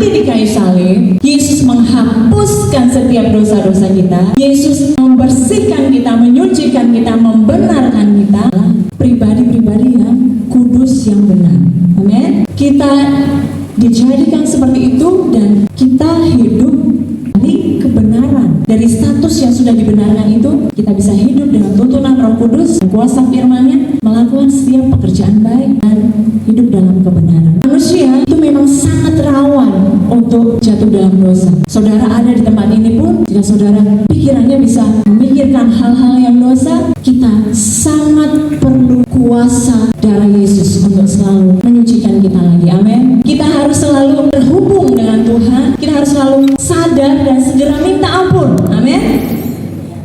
mati di kayu salib, Yesus menghapuskan setiap dosa-dosa kita. Yesus membersihkan kita, menyucikan kita, membenarkan kita pribadi-pribadi yang kudus, yang benar. Amin. Kita dijadikan seperti itu dan kita hidup dari kebenaran. Dari status yang sudah dibenarkan itu, kita bisa hidup dengan tuntunan Roh Kudus, kuasa firman-Nya, melakukan setiap pekerjaan baik dan hidup dalam kebenaran. Manusia itu memang sangat rawan untuk jatuh dalam dosa. Saudara ada di tempat ini pun, jika saudara pikirannya bisa memikirkan hal-hal yang dosa, kita sangat perlu kuasa darah Yesus untuk selalu menyucikan kita lagi. Amin. Kita harus selalu terhubung dengan Tuhan. Kita harus selalu sadar dan segera minta ampun. Amin.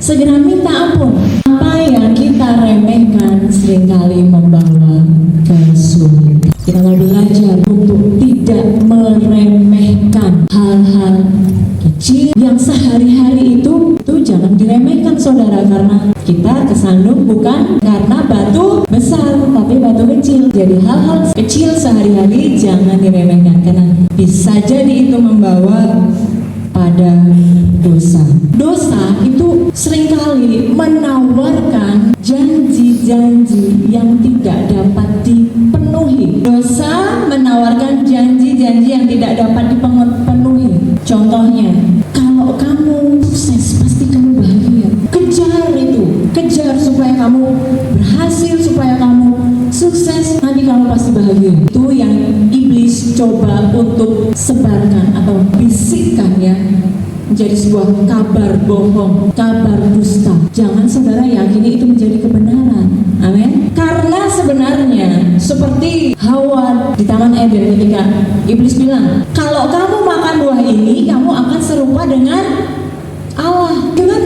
Segera minta ampun. Apa yang kita remehkan seringkali membawa kesulitan. Kita mau belajar untuk tidak meremehkan hal-hal kecil yang sehari-hari itu jangan diremehkan saudara, karena kita kesandung bukan karena batu besar tapi batu kecil. Jadi hal-hal kecil sehari-hari jangan diremehkan, karena bisa jadi itu membawa pada dosa. Dosa itu seringkali menawarkan janji-janji yang tidak dapat dipenuhi. Dosa menawarkan janji-janji yang tidak dapat dipenuhi. Contohnya, kalau kamu sukses pasti kamu bahagia. Kejar itu, kejar supaya kamu berhasil, supaya kamu sukses, nanti kamu pasti bahagia. Itu yang iblis coba untuk sebarkan atau bisikkan ya, menjadi sebuah kabar bohong, kabar dusta. Jangan saudara yakini itu menjadi kebenaran. Amin. Karena sebenarnya seperti Hawa di Taman Eden ketika iblis bilang, kalau kamu makan buah ini, kamu akan serupa dengan Allah. Itu kan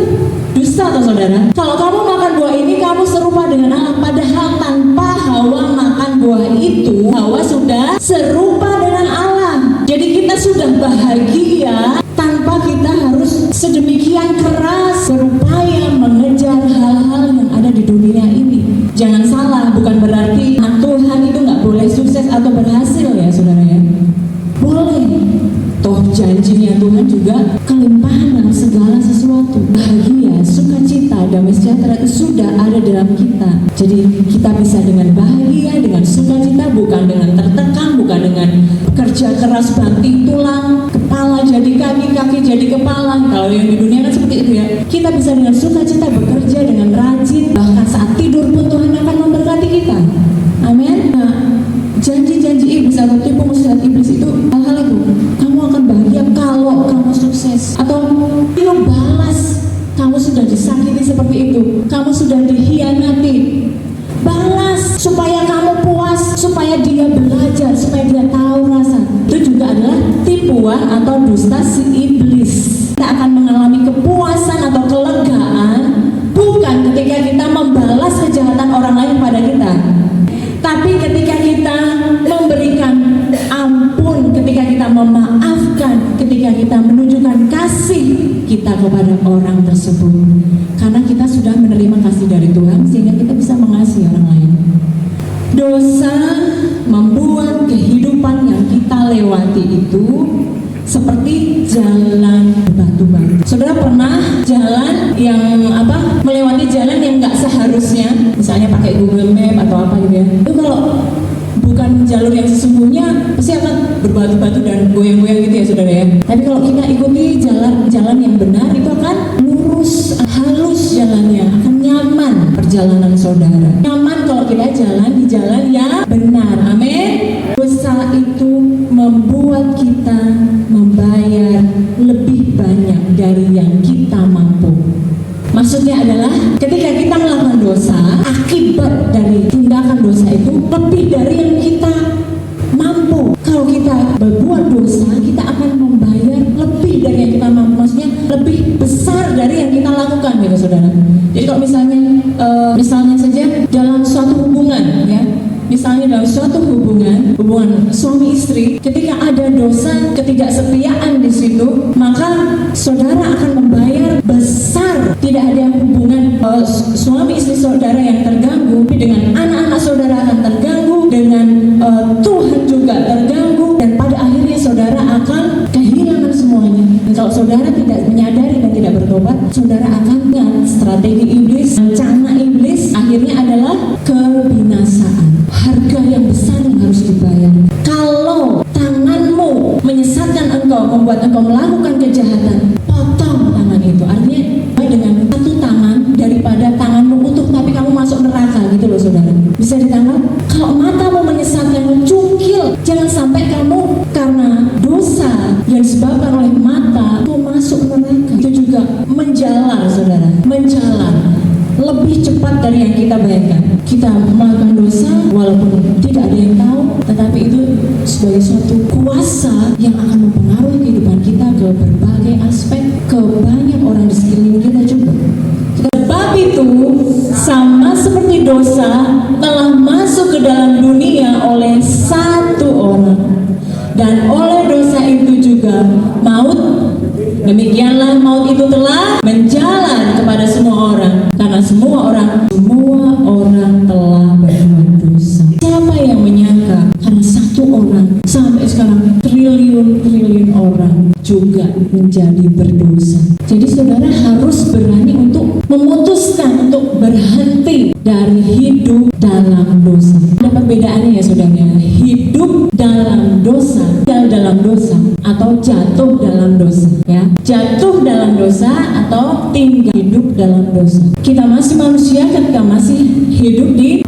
dusta atau saudara? Kalau kamu makan buah ini, kamu serupa dengan Allah. Padahal tanpa Hawa makan buah itu, Hawa sudah serupa dengan Allah. Jadi kita sudah bahagia tanpa kita harus sedemikian keras berupaya mengejar hal-hal yang ada di dunia ini. Jangan salah, bukan berarti Tuhan itu nggak boleh sukses atau berhasil ya saudara ya. Boleh. Toh janjinya Tuhan juga kelimpahan dalam segala sesuatu. Bahagia, sukacita, damai sejahtera itu sudah ada dalam kita. Jadi kita bisa dengan bahagia, dengan sukacita, bukan dengan tertekan, bukan dengan kerja keras banting tulang, kepala jadi kaki, kaki jadi kepala. Kalau yang di dunia kan seperti itu ya. Kita bisa dengan sukacita bekerja dengan rajin, bahkan saat tidur pun Tuhan akan memberkati kita. Amin. Nah, janji-janji iblis atau tipu muslihat iblis itu hal-hal itu. Kamu akan bahagia kalau kamu sukses, atau dia balas kamu sudah disakiti seperti itu, kamu sudah dihianati, balas supaya kamu puas, supaya dia belajar, supaya dia tahu rasa. Itu juga adalah tipuan atau dusta si iblis. Kita akan mengalami kepuasan atau kelegaan bukan ketika kita membalas kejahatan orang lain pada kita, tapi ketika kita memberikan ampun, ketika kita memaafkan, ketika kita menunjukkan kasih kita kepada orang tersebut. Karena kita sudah menerima kasih dari Tuhan, sehingga kita bisa mengasihi orang lain. Dosa membuat kehidupan yang kita lewati itu seperti jalan batu-batu. Saudara pernah jalan yang melewati jalan yang nggak seharusnya, misalnya pakai Google Map atau apa gitu ya. Itu kalau bukan jalur yang sesungguhnya pasti akan berbatu-batu dan goyang-goyang gitu ya saudara ya. Tapi kalau kita ikuti jalan yang benar, itu akan lurus, halus jalannya, akan nyaman perjalanan saudara. Nyaman kalau kita jalan di jalan yang benar. Amin. Dosa itu membuat kita membayar lebih banyak dari yang kita mampu. Maksudnya adalah ketika kita melakukan dosa, akibat dari tindakan dosa itu lebih dari yang kita mampu. Kalau kita berbuat dosa, kita akan membayar lebih dari yang kita mampu. Maksudnya lebih besar dari yang kita lakukan, ya saudara. Jadi kalau misalnya saja dalam suatu hubungan, ya, misalnya dalam suatu hubungan suami istri, ketika ada dosa ketidaksetiaan di situ, maka saudara akan membayar besar. Tidak ada hubungan suami istri saudara yang terganggu, dengan anak-anak saudara akan terganggu, dengan Tuhan juga terganggu, dan pada akhirnya saudara akan saudara akan lihat strategi iblis, rencana iblis akhirnya adalah kebinasaan. Harga yang besar yang harus dibayar. Kalau tanganmu menyesatkan engkau, membuat engkau melakukan kejahatan, potong tangan itu. Artinya dengan satu tangan daripada tanganmu utuh tapi kamu masuk neraka gitu loh saudara. Bisa ditangkap? Kalau matamu menyesatkan, cungkil. Jangan sampai kamu karena dosa yang disebabkan oleh mata itu masuk neraka. Itu juga menjalar saudara, menjalar lebih cepat dari yang kita bayangkan. Kita melakukan dosa walaupun tidak ada yang tahu, tetapi itu sebagai suatu kuasa yang akan mempengaruhi kehidupan kita ke berbagai aspek, ke banyak orang di sekeliling kita juga. Sebab itu sama seperti dosa telah masuk ke dalam dunia oleh satu orang, dan oleh dosa itu juga maut. Demikianlah maut itu telah menjalar kepada semua orang, karena semua orang telah berbuat dosa. Siapa yang menyangka karena satu orang sampai sekarang triliun orang juga menjadi berdosa. Jadi saudara harus berani untuk memutuskan untuk berhenti dari hidup dalam dosa. Ada perbedaannya ya saudara, hidup dalam dosa, tinggal dalam dosa, atau jatuh dalam dosa ya. Jatuh dalam dosa atau tinggal hidup dalam dosa. Kita masih manusia ketika masih hidup di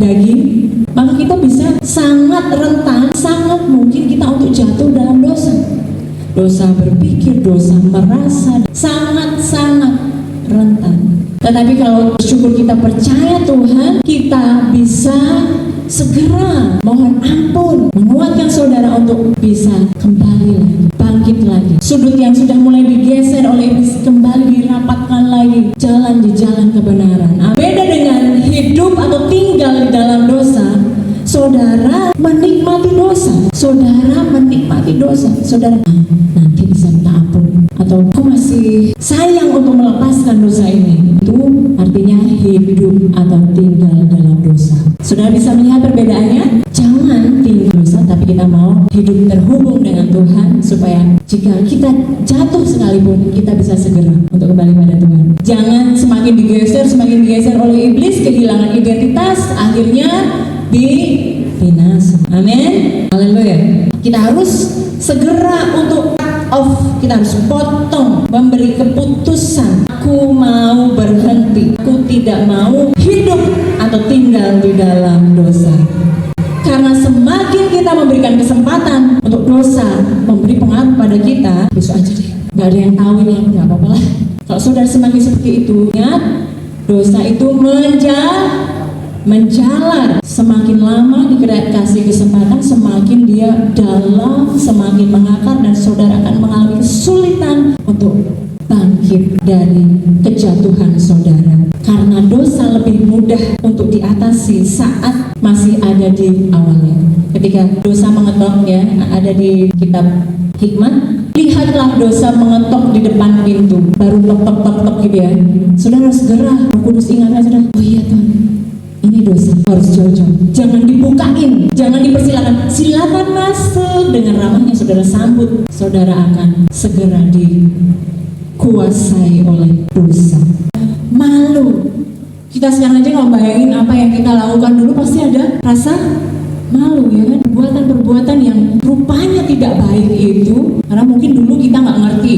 daging, maka kita bisa sangat rentan, sangat mungkin kita untuk jatuh dalam dosa. Dosa berpikir, dosa merasa, sangat-sangat rentan. Tetapi kalau bersyukur kita percaya Tuhan, kita bisa segera mohon ampun, menguatkan saudara untuk bisa kembali lagi, bangkit lagi. Sudut yang sudah mulai digeser oleh iblis kembali dirapatkan lagi, jalan di jalan kebenaran. Nah, beda dengan hidup atau tinggal di dalam dosa. Saudara menikmati dosa, saudara menikmati dosa, saudara nanti bisa minta ampun, atau aku masih sayang untuk melepaskan dosa ini. Itu artinya hidup atau tinggal dalam dosa. Saudara bisa melihat perbedaannya? Jangan tinggal dosa, tapi kita mau hidup terhubung dengan Tuhan, supaya jika kita jatuh sekalipun, kita bisa segera untuk kembali pada Tuhan. Jangan semakin digeser oleh iblis, kehilangan identitas, akhirnya binasa. Amin. Haleluya. Kita harus segera untuk cut off, kita harus potong, memberi keputusan. Aku mau berhenti. Aku tidak mau hidup atau tinggal di dalam dosa. Karena semakin kita memberikan kesempatan untuk dosa memberi pengaruh pada kita, besok aja deh, nggak ada yang tahu ini, nggak apa-apa lah. Kalau saudara semakin seperti itu, ingat, dosa itu menjalar. Semakin lama dikasih kesempatan, semakin dia dalam, semakin mengakar, dan saudara akan mengalami kesulitan untuk bangkit dari kejatuhan saudara. Karena dosa lebih mudah untuk diatasi saat masih ada di awalnya. Ketika dosa mengetok ya, ada di kitab Hikmat, lihatlah dosa mengetok di depan pintu, baru tok gitu ya. Saudara harus segera, Roh Kudus ingatkan saudara, oh iya Tuhan, ini dosa, harus jauh-jauh, jangan dibukain, jangan dipersilakan, silakan masuk. Dengan ramahnya saudara sambut, saudara akan segera dikuasai oleh dosa. Malu, kita sekarang aja kalau bayangin apa yang kita lakukan dulu, pasti ada rasa malu ya kan. Perbuatan yang rupanya tidak baik itu, karena mungkin dulu kita nggak ngerti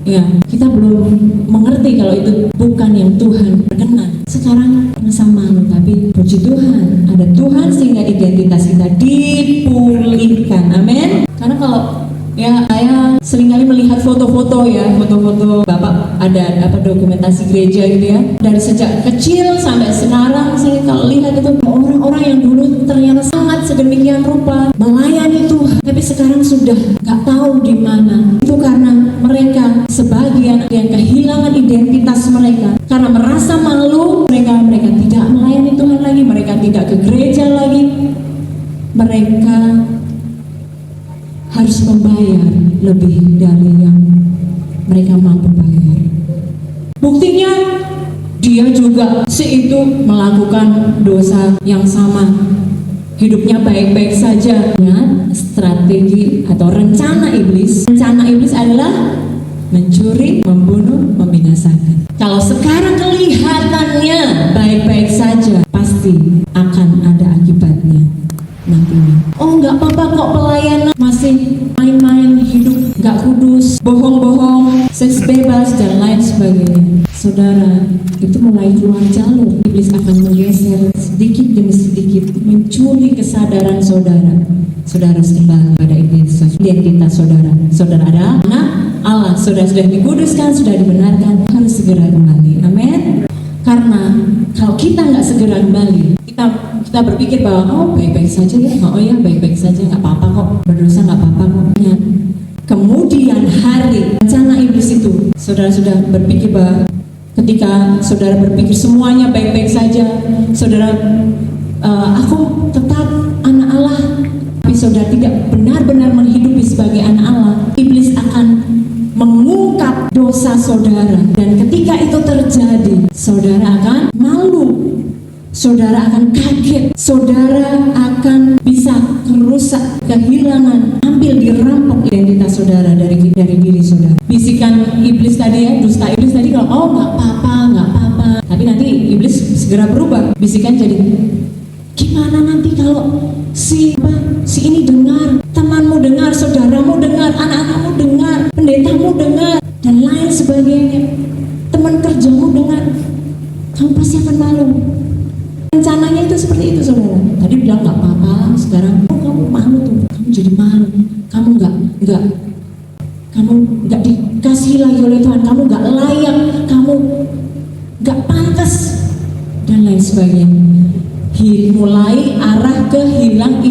ya, kita belum mengerti kalau itu bukan yang Tuhan berkenan. Sekarang merasa malu, tapi puji Tuhan ada Tuhan sehingga identitas kita dipulihkan. Amin. Karena kalau ya, saya seringkali melihat foto-foto ya, foto-foto Bapak ada dokumentasi gereja gitu ya, dari sejak kecil sampai sekarang. Saya kalau lihat itu orang-orang yang dulu ternyata sangat sedemikian rupa melayani Tuhan, tapi sekarang sudah nggak tahu di mana. Itu karena mereka sebagian yang kehilangan identitas mereka karena merasa malu. Mereka tidak melayani Tuhan lagi, mereka tidak ke gereja lagi, mereka harus membayar lebih dari yang mereka mampu bayar. Buktinya dia juga itu melakukan dosa yang sama, hidupnya baik-baik saja. Ingat, strategi atau rencana iblis adalah mencuri, membunuh, Papa kok pelayanan masih main-main, hidup gak kudus, bohong-bohong, seks bebas dan lain sebagainya. Saudara, itu mulai keluar jalur. Iblis akan menggeser sedikit demi sedikit, mencuri kesadaran saudara. Saudara kembali pada identitas saudara. Saudara adalah anak Allah. Saudara sudah dikuduskan, sudah dibenarkan, harus segera kembali. Amin. Karena kalau kita nggak segera kembali, kita berpikir bahwa oh baik-baik saja ya, oh ya baik-baik saja, nggak apa-apa kok, berdosa nggak apa-apa kok. Ya. Kemudian hari rencana iblis itu, saudara sudah berpikir bahwa ketika saudara berpikir semuanya baik-baik saja, saudara aku tetap anak Allah, tapi saudara tidak benar-benar menghidupi sebagai anak Allah, iblis akan mengungkap dosa saudara, dan ketika itu terjadi, saudara akan malu, saudara akan kaget, saudara akan bisa merusak, kehilangan, hampir dirampok identitas saudara dari diri saudara. Bisikan iblis tadi ya, dusta iblis tadi kalau oh nggak apa-apa, tapi nanti iblis segera berubah, bisikan jadi gimana nanti kalau si ini dengar, temanmu dengar, saudaramu dengar, anak-anakmu dengar, pendetamu dengar, dan lain sebagainya, teman kerjamu dengar, kamu pasti akan malu. Rencananya itu seperti itu saudara. Tadi bilang nggak apa-apa, sekarang oh kamu malu tuh, kamu jadi malu, kamu nggak dikasih lagi oleh Tuhan, kamu nggak layak, kamu nggak pantas, dan lain sebagainya. Mulai arah ke hilang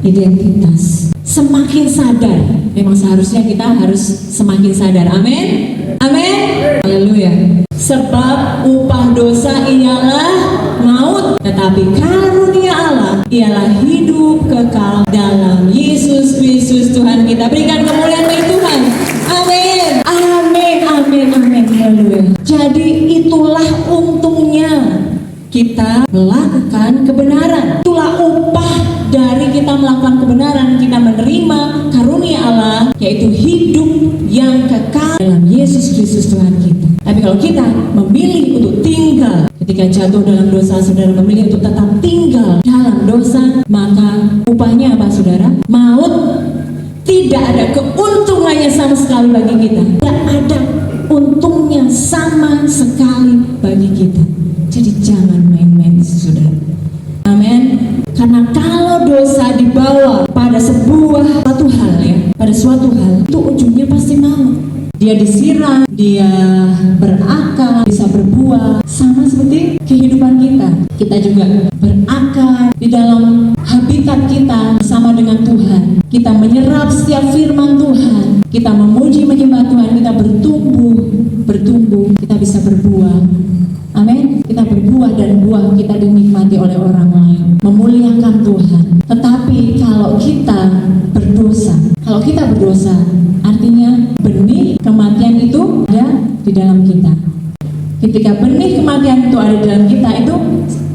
identitas. Semakin sadar, memang seharusnya kita harus semakin sadar. Amin, amin, haleluya. Sebab upah dosa ialah maut, tetapi karunia Allah ialah hidup kekal dalam Yesus Kristus Tuhan kita. Berikan kemuliaan bagi Tuhan. Amin, amin, amin, amin, haleluya. Jadi itulah untungnya kita melakukan kebenaran. Itulah upah dari kita melakukan kebenaran. Kita menerima karunia Allah, yaitu hidup yang kekal dalam Yesus Kristus Tuhan kita. Tapi kalau kita memilih untuk tinggal, ketika jatuh dalam dosa, saudara memilih untuk tetap tinggal dalam dosa, maka upahnya apa saudara? Maut. Tidak ada keuntungannya sama sekali bagi kita. Tidak ada untungnya sama sekali bagi kita. Jadi jangan main-main saudara. Amin. Karena kalau dosa dibawa pada suatu hal ya, pada suatu hal, itu ujungnya pasti maut. Dia disiram, dia berakar, bisa berbuah, sama seperti kehidupan kita. Kita juga berakar di dalam habitat kita bersama dengan Tuhan. Kita menyerap setiap firman Tuhan. Kita memuji menyembah Tuhan, kita bertumbuh, kita bisa berbuah. Amin. Kita berbuah dan buah kita dinikmati oleh orang lain, memuliakan Tuhan. Tetapi kalau kita berdosa, artinya benih kematian itu ada di dalam kita. Ketika benih kematian itu ada di dalam kita, itu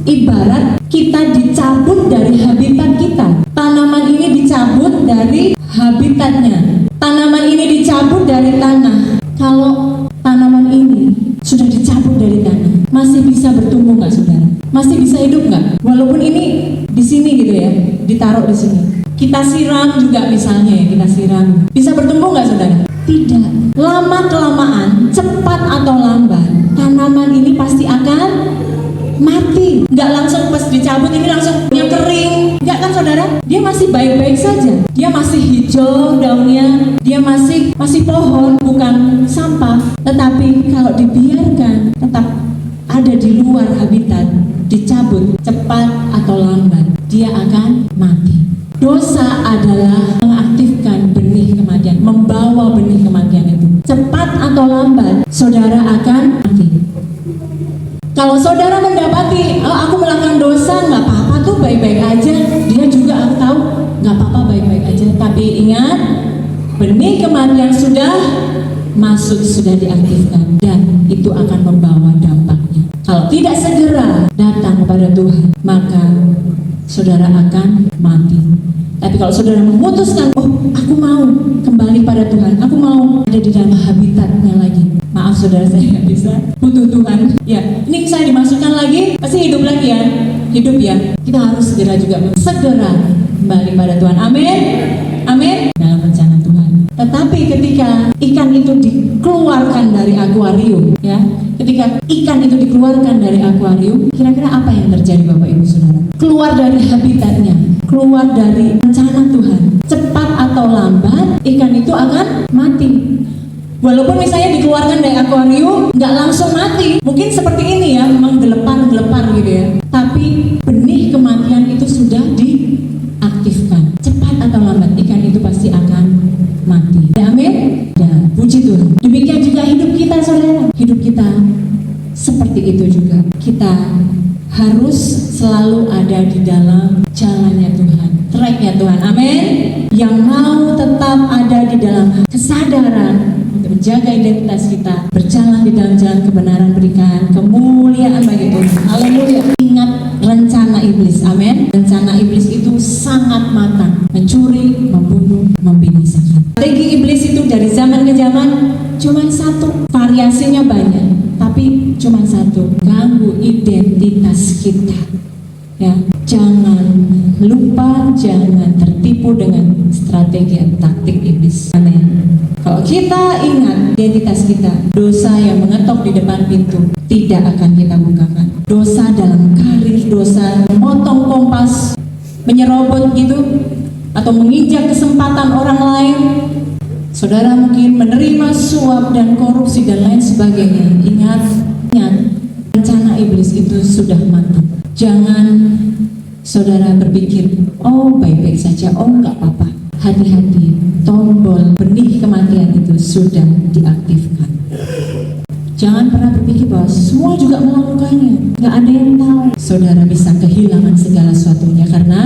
ibarat kita dicabut dari habitat kita. Tanaman ini dicabut dari habitatnya. Tanaman ini dicabut dari tanah. Kalau tanaman ini sudah dicabut dari tanah, masih bisa bertumbuh nggak saudara? Masih bisa hidup nggak? Walaupun ini di sini gitu ya, ditaruh di sini. Kita siram juga misalnya ya, kita siram. Bisa bertumbuh nggak saudara? Tidak. Lama kelamaan, cepat atau lambat, tanaman ini pasti akan mati. Nggak langsung pas dicabut ini langsung yang kering. Nggak kan saudara? Dia masih baik-baik saja. Dia masih hijau daunnya. Dia masih pohon, bukan sampah. Tetapi kalau dibiarkan tetap ada di luar habitat, dicabut cepat atau lambat, dia akan mati. Dosa adalah mengaktifkan benih kematian, membawa benih kematian itu. Cepat atau lambat, saudara akan mati. Kalau saudara mendapati, aku melakukan dosa, nggak apa-apa tuh, baik-baik aja. Dia juga aku tahu, nggak apa-apa, baik-baik aja. Tapi ingat, benih kematian sudah masuk, sudah diaktifkan, dan itu akan membawa dampaknya. Kalau tidak segera datang kepada Tuhan, maka saudara akan mati. Tapi kalau saudara memutuskan, oh aku mau kembali pada Tuhan, aku mau ada di dalam habitatnya lagi, Maaf saudara, saya nggak bisa, butuh Tuhan. Ya, ini saya dimasukkan lagi, pasti hidup lagi ya, hidup ya. Kita harus segera kembali pada Tuhan. Amin, amin. Dalam rencana Tuhan. Tetapi ketika ikan itu dikeluarkan dari akuarium, ya, ketika ikan itu dikeluarkan dari akuarium, kira-kira apa yang terjadi Bapak Ibu Saudara? Keluar dari habitatnya, keluar dari rencana Tuhan. Cepat atau lambat, ikan itu akan mati. Walaupun misalnya dikeluarkan dari akuarium, nggak langsung mati. Mungkin seperti ini ya, memang gelepar gitu ya. Tapi benih kematian itu sudah diaktifkan. Cepat atau lambat, ikan itu pasti akan mati. Ya, amin? Dan puji Tuhan. Demikian juga hidup kita, saudara. Hidup kita seperti itu juga. Kita harus selalu ada di dalam jalannya Tuhan, tracknya Tuhan. Amin. Yang mau tetap ada di dalam kesadaran untuk menjaga identitas kita, berjalan di dalam jalan kebenaran, berikan kemuliaan bagi Tuhan. Haleluya. Ingat rencana iblis. Amin. Rencana iblis itu sangat matang, mencuri, membunuh, membinasakan. Strategi iblis itu dari zaman ke zaman cuma satu, variasinya banyak, tapi cuma satu, ganggu identitas kita. Ya, jangan lupa, jangan tertipu dengan strategi dan taktik iblis. Amin. Kalau kita ingat identitas kita, dosa yang mengetok di depan pintu tidak akan kita bukakan. Dosa dalam karir, dosa memotong kompas, menyerobot gitu, atau menginjak kesempatan orang lain. Saudara mungkin menerima suap dan korupsi dan lain sebagainya. Ingat, rencana iblis itu sudah matang. Jangan saudara berpikir, oh baik-baik saja, oh enggak apa-apa. Hati-hati, tombol benih kematian itu sudah diaktifkan. Jangan pernah berpikir bahwa semua juga melakukannya, nggak ada yang tahu. Saudara bisa kehilangan segala sesuatunya karena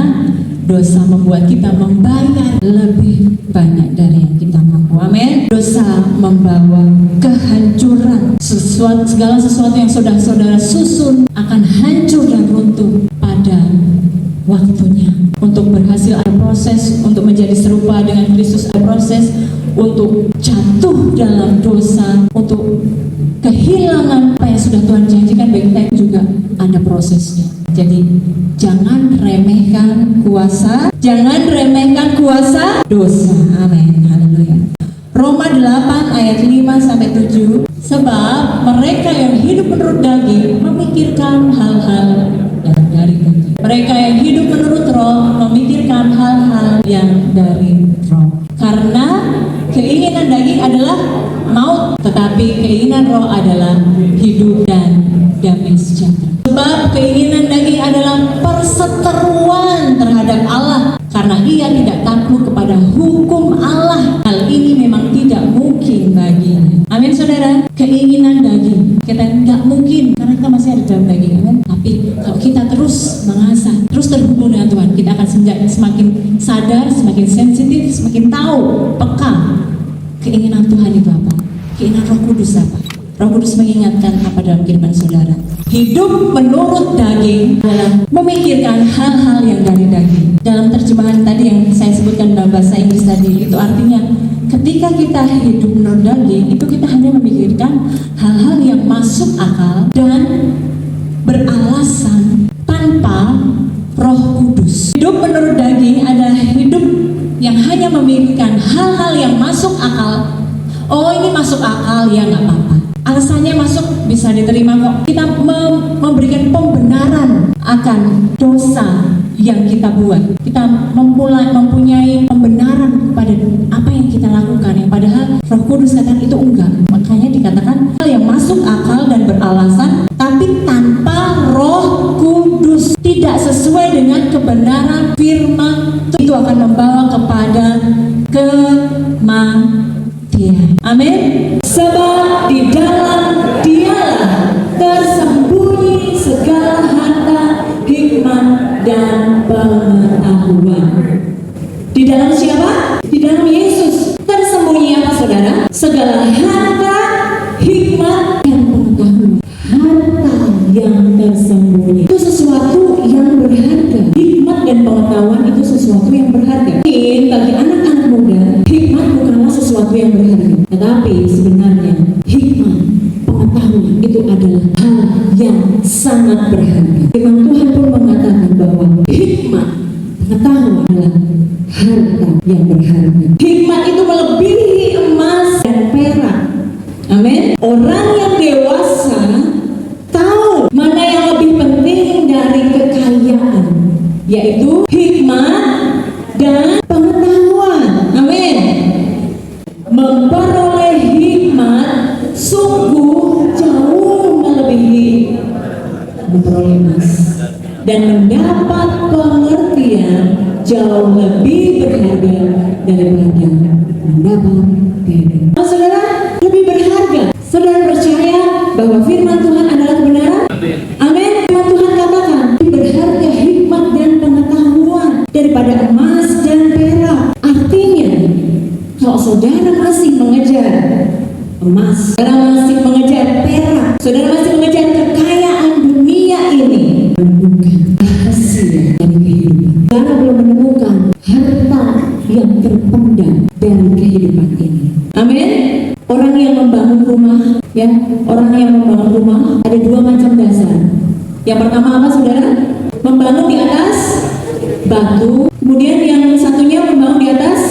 dosa membuat kita membayar lebih banyak dari yang kita mampu. Amin. Dosa membawa kehancuran. Segala sesuatu yang sudah saudara susun akan hancur dan runtuh pada waktunya. Untuk berhasil ada proses, untuk menjadi serupa dengan Kristus ada proses, untuk jatuh dalam dosa, untuk kehilangan apa yang sudah Tuhan janjikan bagi kita juga ada prosesnya. Jadi jangan remehkan kuasa dosa. Amin. Haleluya. Roma 8 ayat 5 sampai 7. Sebab mereka yang hidup menurut daging memikirkan hal-hal yang dari daging. Mereka yang hidup menurut roh memikirkan hal-hal yang dari roh. Karena keinginan daging adalah maut, tetapi keinginan roh adalah hidup dan damai sejahtera. Sebab keinginan daging adalah perseteruan terhadap Allah, karena ia tidak takluk kepada hukum Allah. Hal ini memang tidak mungkin baginya. Amin saudara. Keinginan daging kita nggak mungkin karena kita masih ada dalam daging. Amin. Tapi kalau kita terus mengasah, terus terhubung dengan Tuhan, kita akan semakin sadar, semakin sensitif, semakin tahu, peka keinginan Tuhan itu apa, keinginan Roh Kudus apa. Roh Kudus mengingatkan apa dalam kehidupan saudara. Hidup menurut daging adalah memikirkan hal-hal yang dari daging. Dalam terjemahan tadi yang saya sebutkan dalam bahasa Inggris tadi, itu artinya ketika kita hidup menurut daging, itu kita hanya memikirkan hal-hal yang masuk akal dan beralasan tanpa Roh Kudus. Hidup menurut daging adalah hidup yang hanya memikirkan hal-hal yang masuk akal. Oh, ini masuk akal, ya nggak apa-apa. Alasannya masuk, bisa diterima kok. Kita memberikan pembenaran akan dosa yang kita buat. Kita mempunyai pembenaran pada apa yang kita lakukan, yang padahal Roh Kudus katakan itu enggak. Makanya dikatakan hal yang masuk akal dan beralasan, tapi tanpa Roh Kudus, tidak sesuai dengan kebenaran firman, itu akan membawa kepada kematian. Amin. Sebab di dalam Dialah tersembunyi segala harta, hikmat dan pengetahuan. Di dalam siapa? Di dalam Yesus. Tersembunyi apa saudara? Segala harta, hikmat dan pengetahuan. Harta yang tersembunyi itu sesuatu yang berharga. Hikmat dan pengetahuan itu sesuatu yang berharga. Mungkin bagi anak-anak muda, hikmat bukanlah sesuatu yang berharga, tetapi sebenarnya hikmat harta yang berharga. Hikmat itu melebihi emas dan perak. Amin. Orang yang dewasa tahu mana yang lebih penting dari kekayaan, yaitu hikmat dan pengetahuan. Amin. Memperoleh hikmat sungguh jauh melebihi memperoleh emas, dan mendapat pengertian jauh lebih berharga daripada mendapat kehidupan. Saudara, lebih berharga. Saudara percaya bahwa firman Tuhan adalah kebenaran? Amin. Firman Tuhan katakan lebih berharga hikmat dan pengetahuan daripada emas dan perak. Artinya, kalau saudara masih mengejar emas, saudara masih mengejar perak, saudara masih mengejar kekayaan dunia ini, menemukan hasil dari kehidupan. Saudara belum menemukan harta yang terpendam dari kehidupan ini. Amin. Orang yang membangun rumah, ya, orang yang membangun rumah ada dua macam dasar. Yang pertama apa, saudara? Membangun di atas batu. Kemudian yang satunya membangun di atas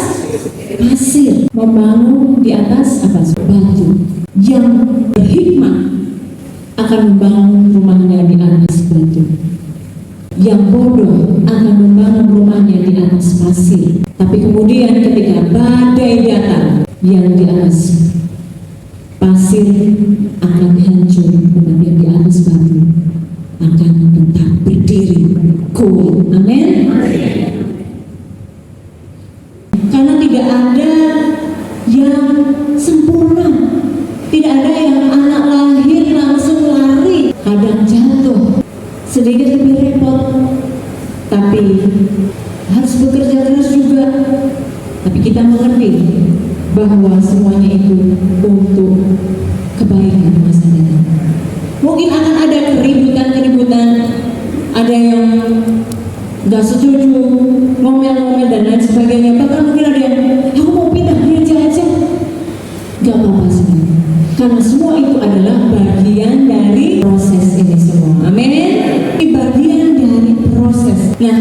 pasir. Membangun di atas apa? Batu. Yang berhikmat akan membangun rumahnya di atas batu. Yang bodoh akan membangun rumahnya di atas pasir. Tapi kemudian ketika badai datang, yang di atas pasir akan hancur, tetapi yang di atas batu akan tetap berdiri kokoh. Amin. Karena tidak ada yang sempurna, tidak ada yang anak lahir langsung lari, kadang jatuh, sedikit lebih repot, tapi harus bekerja keras juga. Tapi kita mengerti bahwa semuanya itu untuk kebaikan masa depan. Mungkin akan ada keributan-keributan, ada yang gak setuju, ngomel-ngomel dan lain sebagainya. Bahkan mungkin ada yang, aku mau pindah gereja aja. Gak apa-apa sebenarnya, karena semua itu adalah bagian dari proses ini semua. Amin. Ini bagian dari proses. Nah,